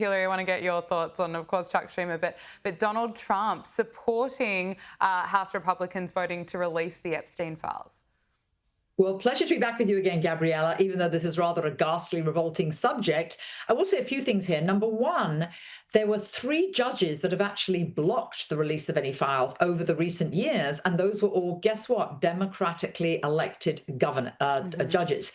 Hilary, I want to get your thoughts on, of course, Chuck Schumer, but Donald Trump supporting House Republicans voting to release the Epstein files. Well, pleasure to be back with you again, Gabriella, even though this is rather a ghastly, revolting subject. I will say a few things here. Number one, there were 3 judges that have actually blocked the release of any files over the recent years, and those were all, guess what, democratically elected judges.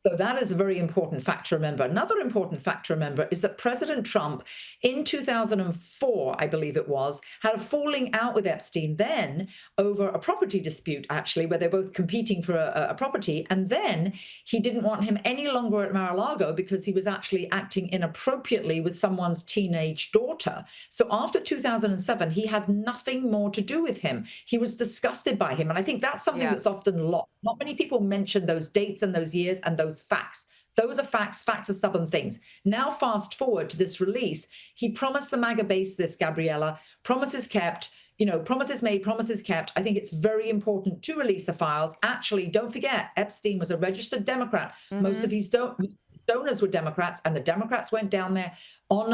So that is a very important fact to remember. Another important fact to remember is that President Trump in 2004, I believe it was, had a falling out with Epstein then over a property dispute, actually, where they're both competing for a property. And then he didn't want him any longer at Mar-a-Lago because he was actually acting inappropriately with someone's teenage daughter. So after 2007, he had nothing more to do with him. He was disgusted by him. And I think that's something that's often lost. Not many people mention those dates and those years and those facts. Those are facts. Facts are stubborn things. Now, fast forward to this release. He promised the MAGA base this, Gabriella. Promises kept. You know, promises made, promises kept. I think it's very important to release the files. Actually, don't forget, Epstein was a registered Democrat. Most of his donors were Democrats, and the Democrats went down there on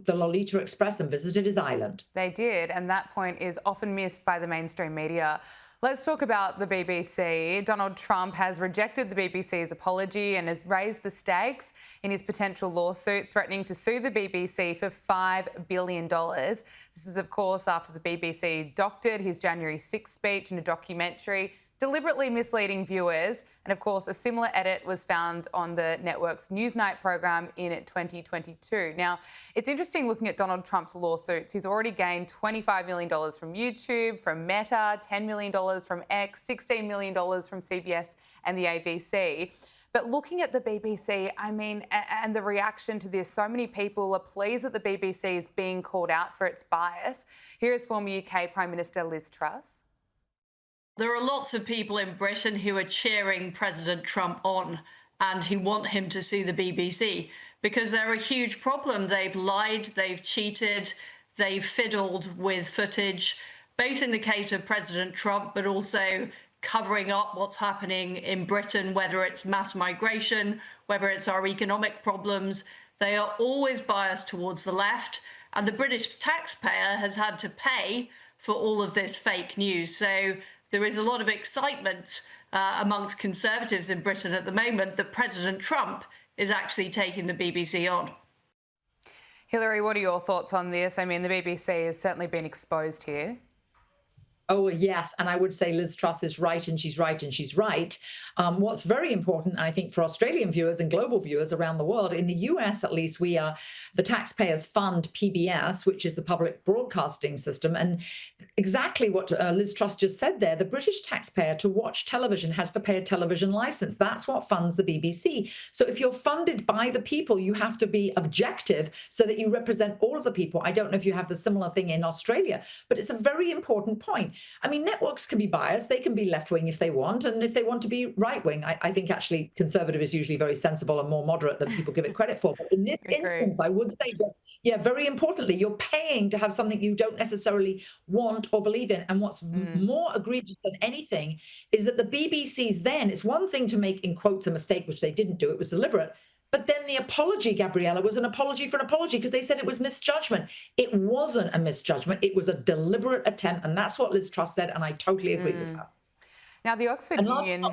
the Lolita Express and visited his island. They did, and that point is often missed by the mainstream media. Let's talk about the BBC. Donald Trump has rejected the BBC's apology and has raised the stakes in his potential lawsuit, threatening to sue the BBC for $5 billion. This is, of course, after the BBC doctored his January 6th speech in a documentary, deliberately misleading viewers. And of course, a similar edit was found on the network's Newsnight program in 2022. Now, it's interesting looking at Donald Trump's lawsuits. He's already gained $25 million from YouTube, from Meta, $10 million from X, $16 million from CBS and the ABC. But looking at the BBC, I mean, and the reaction to this, so many people are pleased that the BBC is being called out for its bias. Here is former UK Prime Minister Liz Truss. There are lots of people in Britain who are cheering President Trump on and who want him to sue the BBC because they're a huge problem. They've lied, they've cheated, they've fiddled with footage, both in the case of President Trump, but also covering up what's happening in Britain, whether it's mass migration, whether it's our economic problems. They are always biased towards the left, and the British taxpayer has had to pay for all of this fake news. So there is a lot of excitement amongst Conservatives in Britain at the moment that President Trump is actually taking the BBC on. Hilary, what are your thoughts on this? I mean, the BBC has certainly been exposed here. Oh, yes. And I would say Liz Truss is right, and she's right, and she's right. What's very important, I think, for Australian viewers and global viewers around the world, in the US at least, the taxpayers fund PBS, which is the public broadcasting system. And exactly what Liz Truss just said there, the British taxpayer to watch television has to pay a television license. That's what funds the BBC. So if you're funded by the people, you have to be objective so that you represent all of the people. I don't know if you have the similar thing in Australia, but it's a very important point. I mean, networks can be biased. They can be left-wing if they want, and if they want to be right-wing. I think actually conservative is usually very sensible and more moderate than people give it credit for. But in this instance, I would say that, yeah, very importantly, you're paying to have something you don't necessarily want or believe in. And what's more egregious than anything is that the BBC's then, it's one thing to make, in quotes, a mistake, which they didn't do. It was deliberate. But then the apology, Gabriella, was an apology for an apology because they said it was misjudgment. It wasn't a misjudgment. It was a deliberate attempt. And that's what Liz Truss said. And I totally agree with her. Now, the Oxford Union...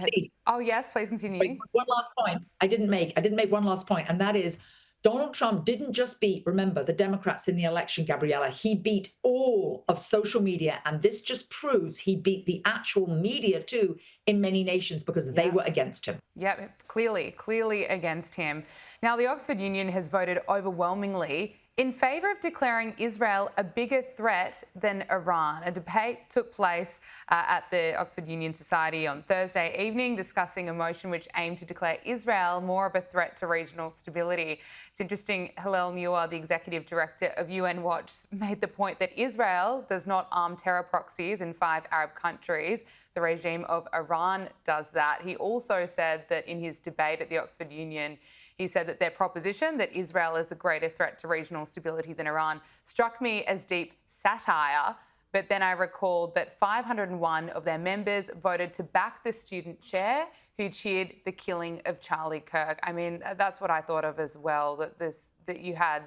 Oh, yes, please continue. Sorry, one last point I didn't make one last point, and that is Donald Trump didn't just beat, remember, the Democrats in the election, Gabriella. He beat all of social media. And this just proves he beat the actual media, too, in many nations because they were against him. Yeah, clearly against him. Now, the Oxford Union has voted overwhelmingly in favour of declaring Israel a bigger threat than Iran. A debate took place at the Oxford Union Society on Thursday evening, discussing a motion which aimed to declare Israel more of a threat to regional stability. It's interesting, Hillel Muir, the executive director of UN Watch, made the point that Israel does not arm terror proxies in 5 Arab countries. The regime of Iran does that. He also said that in his debate at the Oxford Union, he said that their proposition that Israel is a greater threat to regional stability than Iran struck me as deep satire, But then I recalled that 501 of their members voted to back the student chair who cheered the killing of Charlie Kirk. I mean, that's what I thought of as well, that you had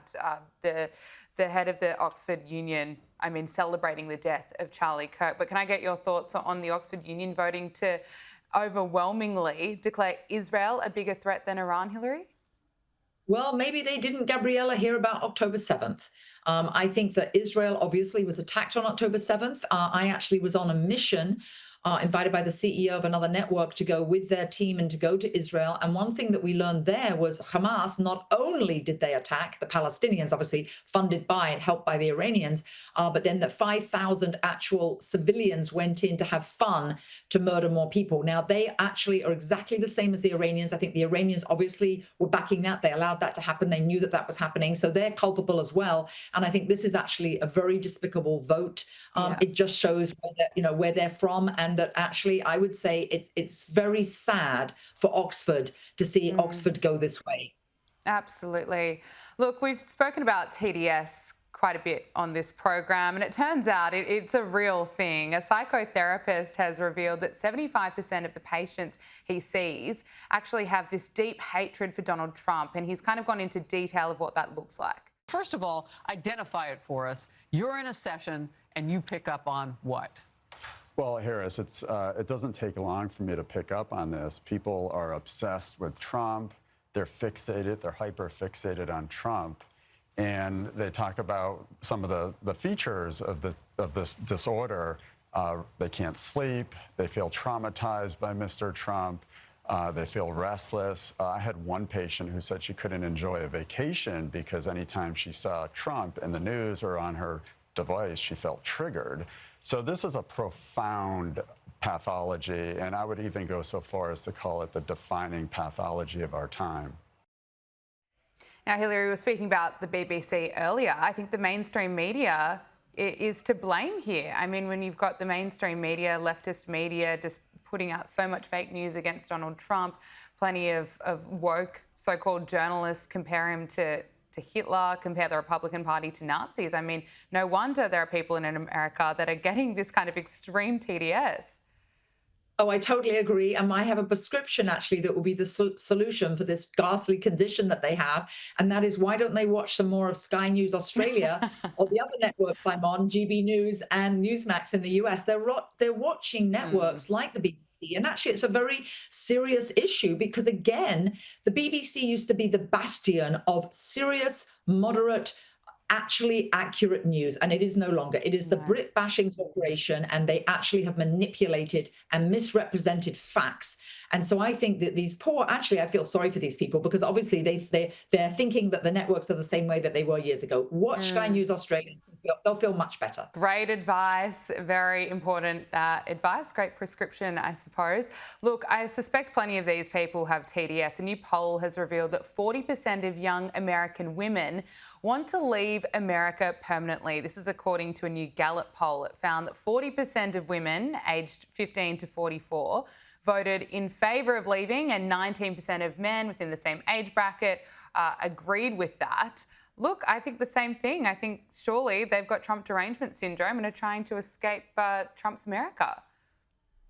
the head of the Oxford Union, I mean, celebrating the death of Charlie Kirk. But can I get your thoughts on the Oxford Union voting to overwhelmingly declare Israel a bigger threat than Iran, Hilary? Well, maybe they didn't, Gabriella, hear about October 7th. I think that Israel obviously was attacked on October 7th. I actually was on a mission invited by the CEO of another network to go with their team and to go to Israel. And one thing that we learned there was Hamas, not only did they attack the Palestinians, obviously funded by and helped by the Iranians, but then that 5,000 actual civilians went in to have fun to murder more people. Now, they actually are exactly the same as the Iranians. I think the Iranians obviously were backing that. They allowed that to happen. They knew that that was happening. So they're culpable as well. And I think this is actually a very despicable vote. It just shows where they're from, and that actually I would say it's very sad for Oxford to see Oxford go this way. Absolutely. Look, we've spoken about TDS quite a bit on this program, and it turns out it's a real thing. A psychotherapist has revealed that 75% of the patients he sees actually have this deep hatred for Donald Trump, and he's kind of gone into detail of what that looks like. First of all, identify it for us. You're in a session and you pick up on what? Well, Harris, it doesn't take long for me to pick up on this. People are obsessed with Trump. They're fixated. They're hyper-fixated on Trump. And they talk about some of the features of this disorder. They can't sleep. They feel traumatized by Mr. Trump. They feel restless. I had one patient who said she couldn't enjoy a vacation because anytime she saw Trump in the news or on her device, she felt triggered. So this is a profound pathology, and I would even go so far as to call it the defining pathology of our time. Now, Hilary was speaking about the BBC earlier. I think the mainstream media is to blame here. I mean, when you've got the mainstream media, leftist media, just putting out so much fake news against Donald Trump, plenty of woke so-called journalists compare him to Hitler, compare the Republican Party to Nazis. I mean, no wonder there are people in America that are getting this kind of extreme TDS. Oh, I totally agree. And I have a prescription, actually, that will be the solution for this ghastly condition that they have. And that is, why don't they watch some more of Sky News Australia or the other networks I'm on, GB News and Newsmax in the US? They're watching networks like the BBC. And actually, it's a very serious issue because, again, the BBC used to be the bastion of serious, moderate, actually accurate news, and it is no longer. It is the Brit bashing corporation, and they actually have manipulated and misrepresented facts. And so I think that these poor, actually, I feel sorry for these people because obviously they're thinking that the networks are the same way that they were years ago. Watch Sky News Australia. They'll feel much better. Great advice, very important advice, great prescription, I suppose. Look, I suspect plenty of these people have TDS. A new poll has revealed that 40% of young American women want to leave America permanently. This is according to a new Gallup poll. It found that 40% of women aged 15 to 44 voted in favour of leaving, and 19% of men within the same age bracket agreed with that. Look, I think the same thing. I think surely they've got Trump derangement syndrome and are trying to escape Trump's America.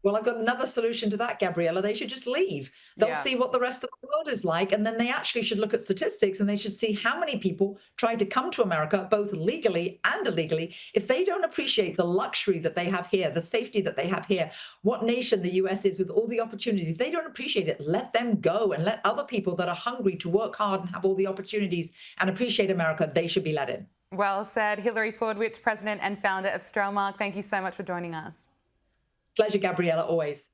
Well, I've got another solution to that, Gabriella. They should just leave. They'll see what the rest of the world is like. And then they actually should look at statistics, and they should see how many people try to come to America, both legally and illegally. If they don't appreciate the luxury that they have here, the safety that they have here, what nation the US is with all the opportunities, if they don't appreciate it, let them go and let other people that are hungry to work hard and have all the opportunities and appreciate America, they should be let in. Well said. Hilary Fordwich, President and founder of Strelmark, thank you so much for joining us. Pleasure, Gabriella, always.